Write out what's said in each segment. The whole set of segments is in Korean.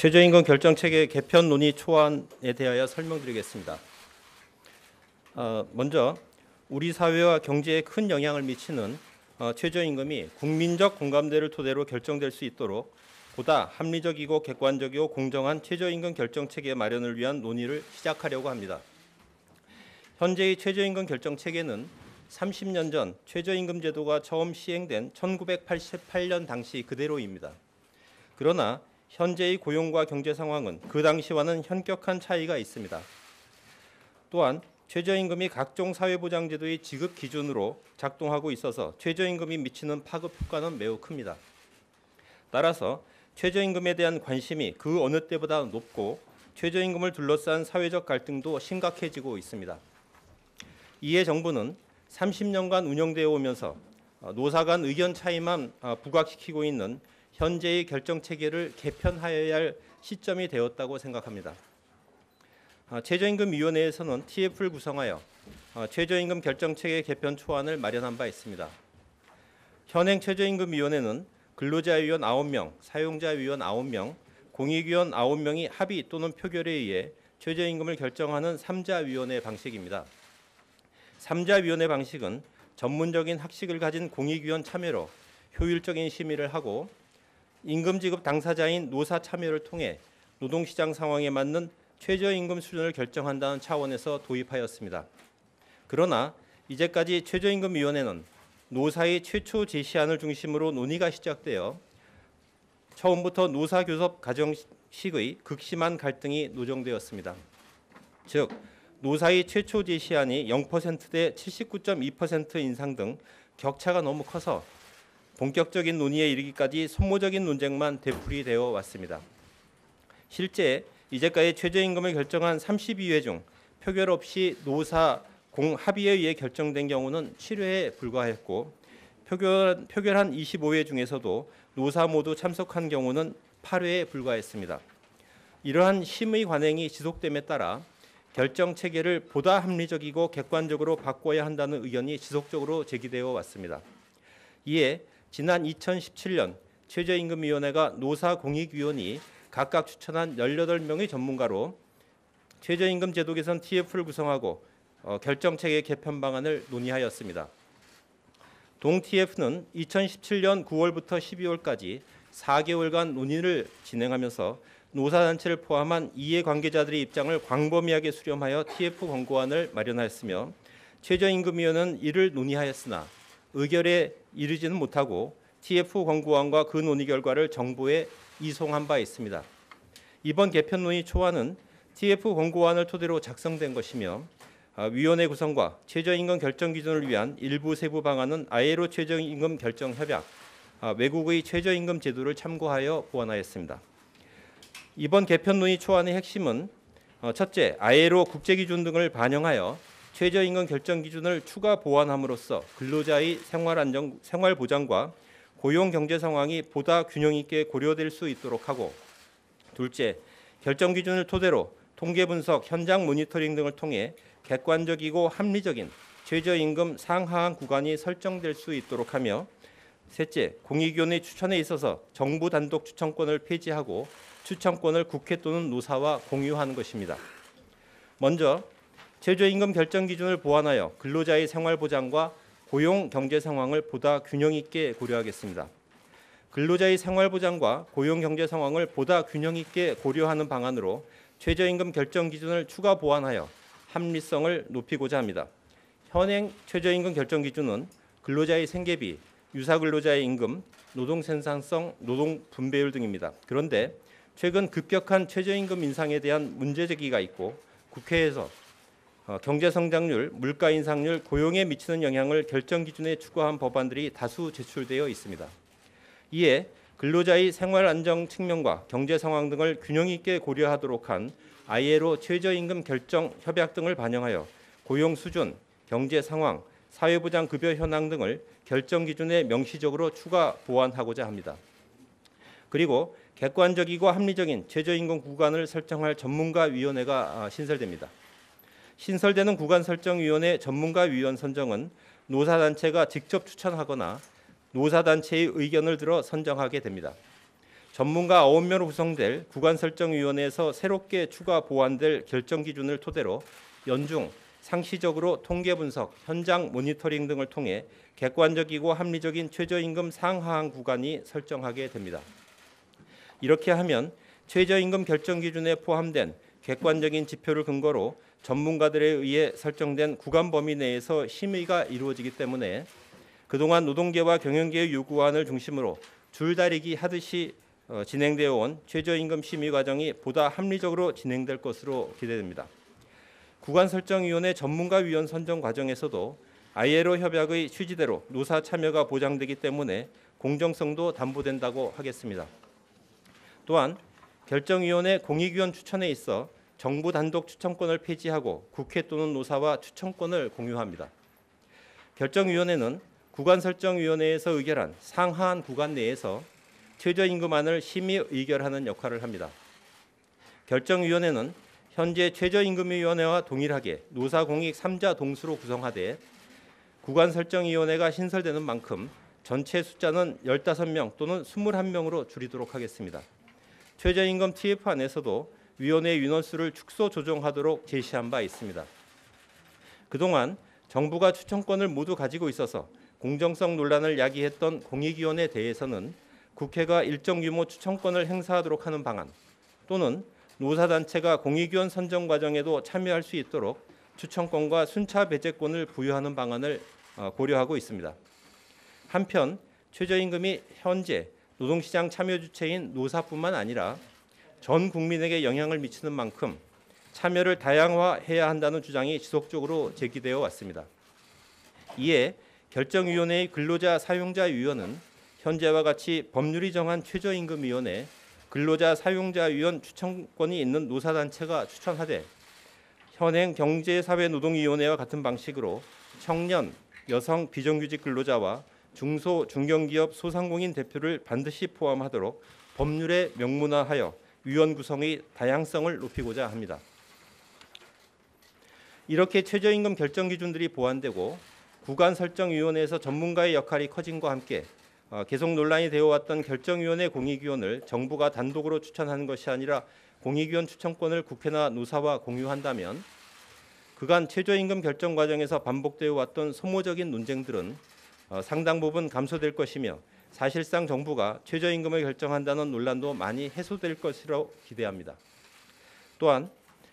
최저임금 결정체계 개편 논의 초안에 대하여 설명드리겠습니다. 먼저 우리 사회와 경제에 큰 영향을 미치는 최저임금이 국민적 공감대를 토대로 결정될 수 있도록 보다 합리적이고 객관적이고 공정한 최저임금 결정체계 마련을 위한 논의를 시작하려고 합니다. 현재의 최저임금 결정체계는 30년 전 최저임금 제도가 처음 시행된 1988년 당시 그대로입니다. 그러나 현재의 고용과 경제 상황은 그 당시와는 현격한 차이가 있습니다. 또한 최저임금이 각종 사회보장제도의 지급 기준으로 작동하고 있어서 최저임금이 미치는 파급 효과는 매우 큽니다. 따라서 최저임금에 대한 관심이 그 어느 때보다 높고 최저임금을 둘러싼 사회적 갈등도 심각해지고 있습니다. 이에 정부는 30년간 운영되어 오면서 노사 간 의견 차이만 부각시키고 있는 현재의 결정체계를 개편하여야 할 시점이 되었다고 생각합니다. 최저임금위원회에서는 TF를 구성하여 최저임금 결정체계 개편 초안을 마련한 바 있습니다. 현행 최저임금위원회는 근로자위원 9명, 사용자위원 9명, 공익위원 9명이 합의 또는 표결에 의해 최저임금을 결정하는 3자위원회 방식입니다. 3자위원회 방식은 전문적인 학식을 가진 공익위원 참여로 효율적인 심의를 하고 임금지급 당사자인 노사 참여를 통해 노동시장 상황에 맞는 최저임금 수준을 결정한다는 차원에서 도입하였습니다. 그러나 이제까지 최저임금위원회는 노사의 최초 제시안을 중심으로 논의가 시작되어 처음부터 노사교섭 과정식의 극심한 갈등이 노정되었습니다. 즉 노사의 최초 제시안이 0%대 79.2% 인상 등 격차가 너무 커서 본격적인 논의에 이르기까지 소모적인 논쟁만 되풀이되어 왔습니다. 실제 이제까지 최저임금을 결정한 32회 중 표결 없이 노사 공합의에 의해 결정된 경우는 7회에 불과했고 표결한 25회 중에서도 노사 모두 참석한 경우는 8회에 불과했습니다. 이러한 심의 관행이 지속됨에 따라 결정 체계를 보다 합리적이고 객관적으로 바꿔야 한다는 의견이 지속적으로 제기되어 왔습니다. 이에 지난 2017년 최저임금위원회가 노사공익위원이 각각 추천한 18명의 전문가로 최저임금 제도 개선 TF를 구성하고 결정체계 개편 방안을 논의하였습니다. 동 TF는 2017년 9월부터 12월까지 4개월간 논의를 진행하면서 노사단체를 포함한 이해관계자들의 입장을 광범위하게 수렴하여 TF 권고안을 마련하였으며 최저임금위원회는 이를 논의하였으나 의결에 이르지는 못하고 TF 권고안과 그 논의 결과를 정부에 이송한 바 있습니다. 이번 개편 논의 초안은 TF 권고안을 토대로 작성된 것이며 위원회 구성과 최저임금 결정 기준을 위한 일부 세부 방안은 ILO 최저임금 결정 협약, 외국의 최저임금 제도를 참고하여 보완하였습니다. 이번 개편 논의 초안의 핵심은 첫째, ILO 국제기준 등을 반영하여 최저임금 결정 기준을 추가 보완함으로써 근로자의 생활 보장과 고용 경제 상황이 보다 균형 있게 고려될 수 있도록 하고, 둘째, 결정 기준을 토대로 통계 분석, 현장 모니터링 등을 통해 객관적이고 합리적인 최저임금 상하한 구간이 설정될 수 있도록 하며, 셋째, 공익위원회 추천에 있어서 정부 단독 추천권을 폐지하고 추천권을 국회 또는 노사와 공유하는 것입니다. 먼저 최저임금 결정 기준을 보완하여 근로자의 생활 보장과 고용 경제 상황을 보다 균형 있게 고려하겠습니다. 근로자의 생활 보장과 고용 경제 상황을 보다 균형 있게 고려하는 방안으로 최저임금 결정 기준을 추가 보완하여 합리성을 높이고자 합니다. 현행 최저임금 결정 기준은 근로자의 생계비, 유사 근로자의 임금, 노동 생산성, 노동 분배율 등입니다. 그런데 최근 급격한 최저임금 인상에 대한 문제 제기가 있고 국회에서 경제 성장률, 물가 인상률, 고용에 미치는 영향을 결정 기준에 추가한 법안들이 다수 제출되어 있습니다. 이에 근로자의 생활 안정 측면과 경제 상황 등을 균형 있게 고려하도록 한 ILO 최저임금 결정 협약 등을 반영하여 고용 수준, 경제 상황, 사회보장 급여 현황 등을 결정 기준에 명시적으로 추가 보완하고자 합니다. 그리고 객관적이고 합리적인 최저임금 구간을 설정할 전문가위원회가 신설됩니다. 신설되는 구간설정위원회 전문가위원 선정은 노사단체가 직접 추천하거나 노사단체의 의견을 들어 선정하게 됩니다. 전문가 9명으로 구성될 구간설정위원회에서 새롭게 추가 보완될 결정 기준을 토대로 연중 상시적으로 통계 분석, 현장 모니터링 등을 통해 객관적이고 합리적인 최저임금 상하한 구간이 설정하게 됩니다. 이렇게 하면 최저임금 결정 기준에 포함된 객관적인 지표를 근거로 전문가들에 의해 설정된 구간 범위 내에서 심의가 이루어지기 때문에 그동안 노동계와 경영계의 요구안을 중심으로 줄다리기 하듯이 진행되어 온 최저임금 심의 과정이 보다 합리적으로 진행될 것으로 기대됩니다. 구간설정위원회 전문가위원 선정 과정에서도 ILO 협약의 취지대로 노사 참여가 보장되기 때문에 공정성도 담보된다고 하겠습니다. 또한 결정위원회 공익위원 추천에 있어 정부 단독 추천권을 폐지하고 국회 또는 노사와 추천권을 공유합니다. 결정위원회는 구간설정위원회에서 의결한 상하한 구간 내에서 최저임금안을 심의 의결하는 역할을 합니다. 결정위원회는 현재 최저임금위원회와 동일하게 노사공익 3자 동수로 구성하되 구간설정위원회가 신설되는 만큼 전체 숫자는 15명 또는 21명으로 줄이도록 하겠습니다. 최저임금 TF 안에서도 위원회 인원수를 축소 조정하도록 제시한 바 있습니다. 그동안 정부가 추천권을 모두 가지고 있어서 공정성 논란을 야기했던 공익위원회에 대해서는 국회가 일정 규모 추천권을 행사하도록 하는 방안 또는 노사단체가 공익위원 선정 과정에도 참여할 수 있도록 추천권과 순차 배제권을 부여하는 방안을 고려하고 있습니다. 한편 최저임금이 현재 노동시장 참여 주체인 노사뿐만 아니라 전 국민에게 영향을 미치는 만큼 참여를 다양화해야 한다는 주장이 지속적으로 제기되어 왔습니다. 이에 결정위원회의 근로자 사용자위원은 현재와 같이 법률이 정한 최저임금위원회 근로자 사용자위원 추천권이 있는 노사단체가 추천하되 현행 경제사회노동위원회와 같은 방식으로 청년, 여성 비정규직 근로자와 중소, 중견기업 소상공인 대표를 반드시 포함하도록 법률에 명문화하여 위원 구성의 다양성을 높이고자 합니다. 이렇게 최저임금 결정 기준들이 보완되고 구간설정위원회에서 전문가의 역할이 커짐과 함께 계속 논란이 되어 왔던 결정위원회 공익위원을 정부가 단독으로 추천하는 것이 아니라 공익위원 추천권을 국회나 노사와 공유한다면 그간 최저임금 결정 과정에서 반복되어 왔던 소모적인 논쟁들은 상당 부분 감소될 것이며 사실상 정부가 최저임금을 결정한다는 논란도 많이 해소될 것이라고 기대합니다. 또한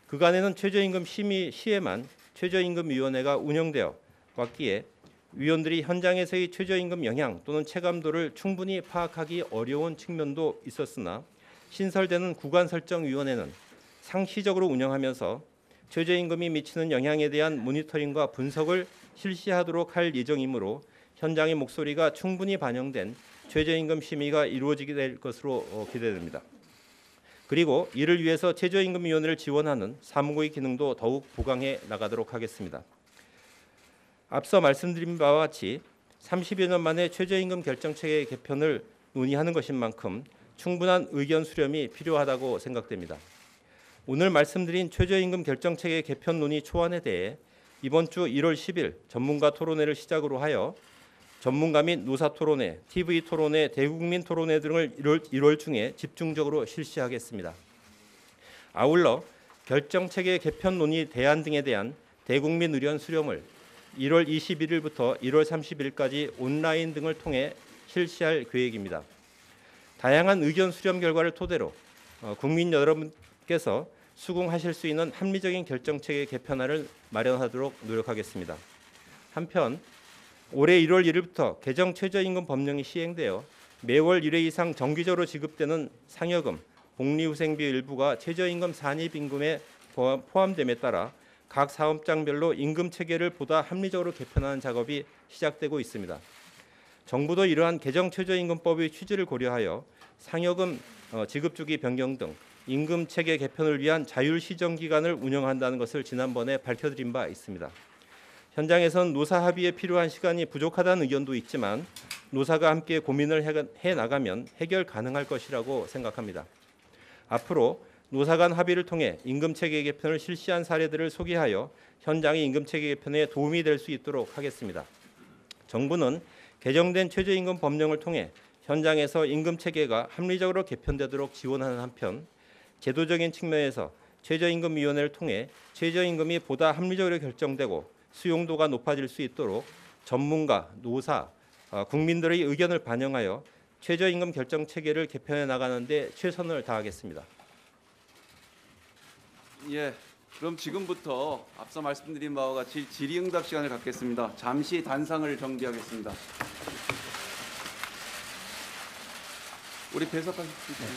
그간에는 최저임금 심의 시에만 최저임금위원회가 운영되어 왔기에 위원들이 현장에서의 최저임금 영향 또는 체감도를 충분히 파악하기 어려운 측면도 있었으나 신설되는 구간설정위원회는 상시적으로 운영하면서 최저임금이 미치는 영향에 대한 모니터링과 분석을 실시하도록 할 예정이므로 현장의 목소리가 충분히 반영된 최저임금 심의가 이루어지게 될 것으로 기대됩니다. 그리고 이를 위해서 최저임금위원회를 지원하는 사무국의 기능도 더욱 보강해 나가도록 하겠습니다. 앞서 말씀드린 바와 같이 30여 년 만에 최저임금 결정체계 개편을 논의하는 것인 만큼 충분한 의견 수렴이 필요하다고 생각됩니다. 오늘 말씀드린 최저임금 결정체계 개편 논의 초안에 대해 이번 주 1월 10일 전문가 토론회를 시작으로 하여 전문가 및 노사 토론회, TV 토론회, 대국민 토론회 등을 1월 중에 집중적으로 실시하겠습니다. 아울러 결정체계 개편 논의 대안 등에 대한 대국민 의견 수렴을 1월 21일부터 1월 30일까지 온라인 등을 통해 실시할 계획입니다. 다양한 의견 수렴 결과를 토대로 국민 여러분께서 수긍하실 수 있는 합리적인 결정체계 개편안을 마련하도록 노력하겠습니다. 한편 올해 1월 1일부터 개정 최저임금 법령이 시행되어 매월 1회 이상 정기적으로 지급되는 상여금, 복리후생비 일부가 최저임금 산입임금에 포함됨에 따라 각 사업장별로 임금 체계를 보다 합리적으로 개편하는 작업이 시작되고 있습니다. 정부도 이러한 개정 최저임금법의 취지를 고려하여 상여금 지급 주기 변경 등 임금 체계 개편을 위한 자율 시정 기간을 운영한다는 것을 지난번에 밝혀드린 바 있습니다. 현장에선 노사 합의에 필요한 시간이 부족하다는 의견도 있지만 노사가 함께 고민을 해 나가면 해결 가능할 것이라고 생각합니다. 앞으로 노사 간 합의를 통해 임금체계 개편을 실시한 사례들을 소개하여 현장의 임금체계 개편에 도움이 될 수 있도록 하겠습니다. 정부는 개정된 최저임금 법령을 통해 현장에서 임금 체계가 합리적으로 개편되도록 지원하는 한편 제도적인 측면에서 최저임금위원회를 통해 최저임금이 보다 합리적으로 결정되고 수용도가 높아질 수 있도록 전문가, 노사, 국민들의 의견을 반영하여 최저임금 결정 체계를 개편해 나가는 데 최선을 다하겠습니다. 예, 그럼 지금부터 앞서 말씀드린 바와 같이 질의응답 시간을 갖겠습니다. 잠시 단상을 정비하겠습니다. 우리 배석하실 수 있나요?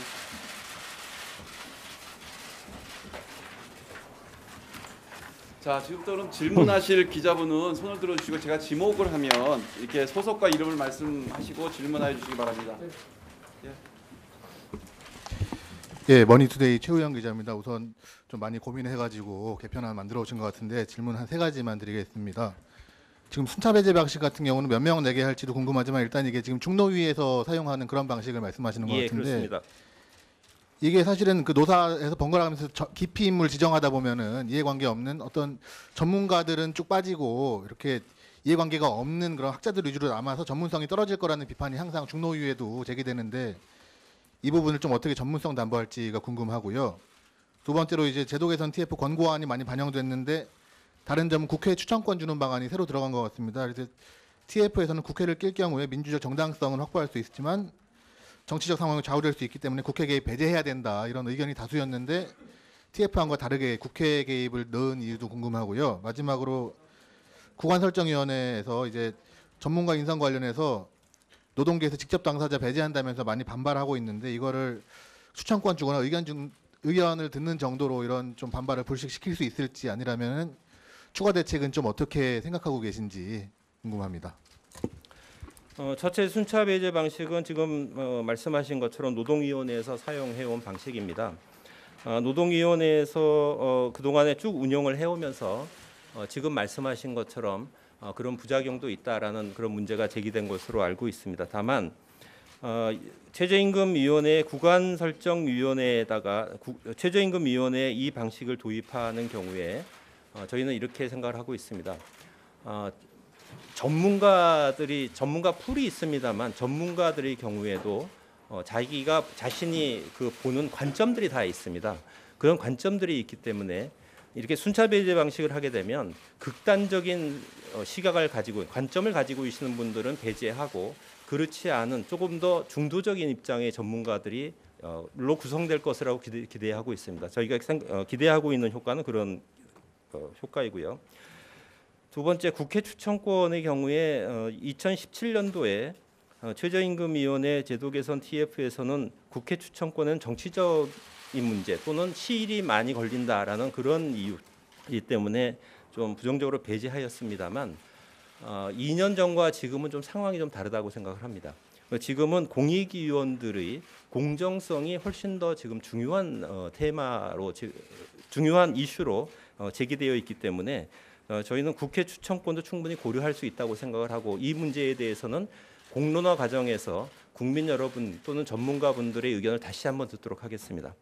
자, 지금부터 그럼 질문하실 기자분은 손을 들어주시고 제가 지목을 하면 이렇게 소속과 이름을 말씀하시고 질문해 주시기 바랍니다. 예, 머니투데이 최우영 기자입니다. 우선 좀 많이 고민해가지고 개편안 만들어 오신 것 같은데 질문 한 3가지만 드리겠습니다. 지금 순차 배제 방식 같은 경우는 몇 명 내게 할지도 궁금하지만 일단 이게 지금 중노위에서 사용하는 그런 방식을 말씀하시는 것 같은데 그렇습니다. 이게 사실은 그 노사에서 번갈아가면서 기피 인물 지정하다 보면은 이해관계 없는 어떤 전문가들은 쭉 빠지고 이렇게 이해관계가 없는 그런 학자들 위주로 남아서 전문성이 떨어질 거라는 비판이 항상 중노위에도 제기되는데 이 부분을 좀 어떻게 전문성 담보할지가 궁금하고요. 두 번째로 이제 제도 개선 TF 권고안이 많이 반영됐는데 다른 점은 국회 추천권 주는 방안이 새로 들어간 것 같습니다. 그래서 TF에서는 국회를 낄 경우에 민주적 정당성은 확보할 수 있지만 정치적 상황을 좌우될 수 있기 때문에 국회 개입 배제해야 된다 이런 의견이 다수였는데 TF안과 다르게 국회 개입을 넣은 이유도 궁금하고요. 마지막으로 구간설정위원회에서 이제 전문가 인선 관련해서 노동계에서 직접 당사자 배제한다면서 많이 반발하고 있는데 이거를 추천권 주거나 의견을 듣는 정도로 이런 좀 반발을 불식시킬 수 있을지 아니라면은 추가 대책은 좀 어떻게 생각하고 계신지 궁금합니다. 첫째 순차 배제 방식은 지금 말씀하신 것처럼 노동위원회에서 사용해온 방식입니다. 노동위원회에서 그동안에 쭉 운영을 해오면서 지금 말씀하신 것처럼 그런 부작용도 있다라는 그런 문제가 제기된 것으로 알고 있습니다. 다만 최저임금위원회 구간설정위원회에다가 최저임금위원회 이 방식을 도입하는 경우에 저희는 이렇게 생각을 하고 있습니다. 전문가 풀이 있습니다만 전문가들의 경우에도 자신이 그 보는 관점들이 다 있습니다. 그런 관점들이 있기 때문에 이렇게 순차 배제 방식을 하게 되면 극단적인 시각을 가지고 관점을 가지고 계시는 분들은 배제하고 그렇지 않은 조금 더 중도적인 입장의 전문가들이 로 구성될 것이라고 기대하고 있습니다. 저희가 기대하고 있는 효과는 그런 효과이고요. 두 번째 국회 추천권의 경우에 2017년도에 최저임금위원회 제도 개선 TF에서는 국회 추천권은 정치적인 문제 또는 시일이 많이 걸린다라는 그런 이유이기 때문에 좀 부정적으로 배제하였습니다만 2년 전과 지금은 좀 상황이 좀 다르다고 생각을 합니다. 지금은 공익위원들의 공정성이 훨씬 더 지금 중요한 테마로 중요한 이슈로 제기되어 있기 때문에 저희는 국회 추천권도 충분히 고려할 수 있다고 생각을 하고 이 문제에 대해서는 공론화 과정에서 국민 여러분 또는 전문가분들의 의견을 다시 한번 듣도록 하겠습니다.